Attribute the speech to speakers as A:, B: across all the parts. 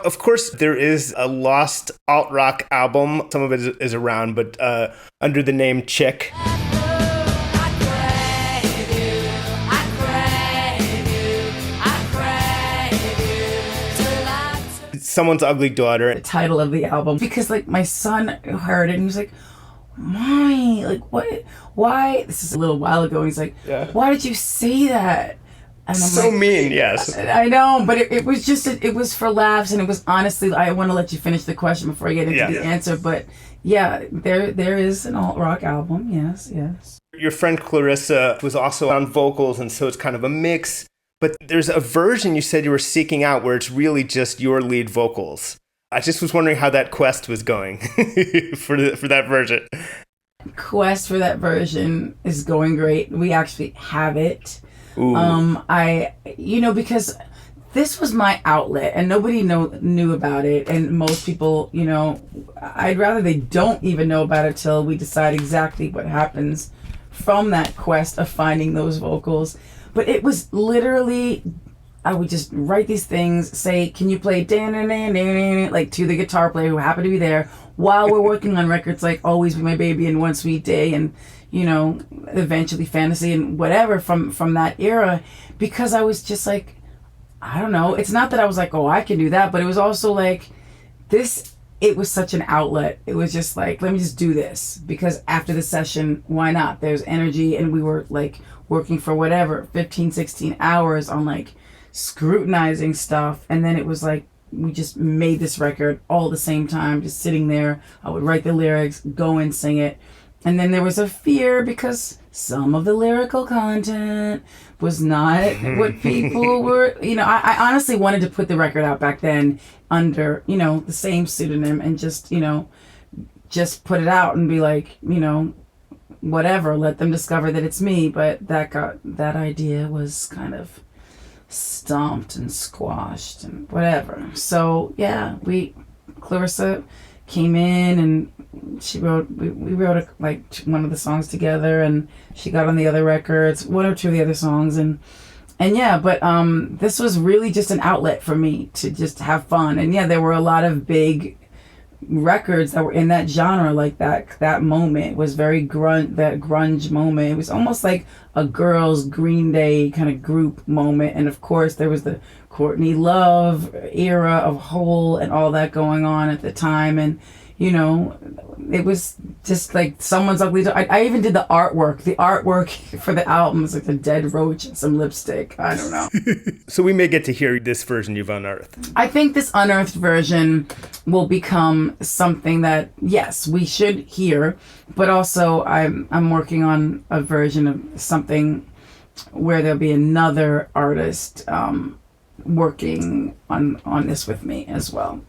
A: Of course, there is a lost alt-rock album. Some of it is around, but under the name Chick. Someone's Ugly Daughter.
B: The title of the album. Because, like, my son heard it and he was like, Mommy, like, what? Why? This is a little while ago. And he's like, Why did you say that? And I'm
A: so
B: like,
A: mean, yes.
B: I know, but it was just, it was for laughs, and it was honestly, I want to let you finish the question before I get into the answer, but yeah, there is an alt-rock album, yes.
A: Your friend Clarissa was also on vocals, and so it's kind of a mix, but there's a version you said you were seeking out where it's really just your lead vocals. I just was wondering how that quest was going for that version.
B: Quest for that version is going great. We actually have it.
A: Ooh.
B: Because this was my outlet and nobody knew about it, and most people, I'd rather they don't even know about it till we decide exactly what happens from that quest of finding those vocals. But it was literally, I would just write these things, say, can you play like to the guitar player who happened to be there while we're working on records like Always Be My Baby and One Sweet Day and eventually Fantasy and whatever from that era, because I was just like, I don't know. It's not that I was like, oh, I can do that, but it was also like this, it was such an outlet. It was just like, let me just do this, because after the session, why not? There's energy, and we were like working for whatever, 15, 16 hours on like scrutinizing stuff, and then it was like, we just made this record all at the same time, just sitting there. I would write the lyrics, go and sing it. And then there was a fear because some of the lyrical content was not what people were, I honestly wanted to put the record out back then under, the same pseudonym and just put it out and be like, whatever, let them discover that it's me. But that idea was kind of stomped and squashed and whatever. So yeah, Clarissa came in and we wrote one of the songs together, and she got on the other records, one or two of the other songs, and yeah, but this was really just an outlet for me to just have fun. And yeah, there were a lot of big records that were in that genre, like that moment was very that grunge moment. It was almost like a girls' Green Day kind of group moment, and of course there was the Courtney Love era of Hole and all that going on at the time, and it was just like someone's ugly. I even did the artwork. The artwork for the album is like a dead roach and some lipstick. I don't know.
A: So we may get to hear this version you've unearthed.
B: I think this unearthed version will become something that, yes, we should hear, but also I'm working on a version of something where there'll be another artist working on this with me as well.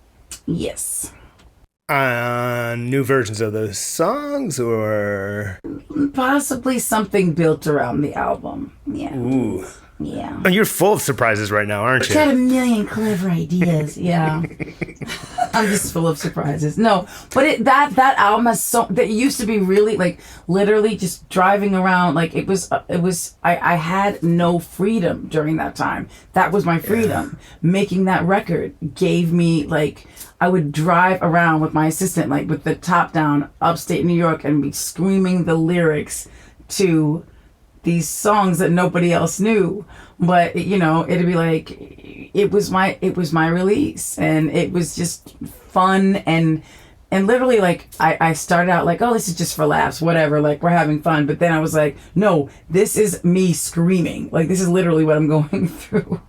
B: Yes.
A: New versions of those songs, or
B: possibly something built around the album. Yeah.
A: Ooh.
B: Yeah.
A: Oh, you're full of surprises right now, aren't you?
B: Got a million clever ideas. Yeah. I'm just full of surprises. No, but that album has that used to be really like literally just driving around. Like it was I had no freedom during that time. That was my freedom. Yeah. Making that record gave me like, I would drive around with my assistant, like with the top down upstate New York, and be screaming the lyrics to these songs that nobody else knew. But it'd be like, it was my release, and it was just fun, and literally like I started out like, oh, this is just for laughs, whatever, like we're having fun. But then I was like, no, this is me screaming, like this is literally what I'm going through.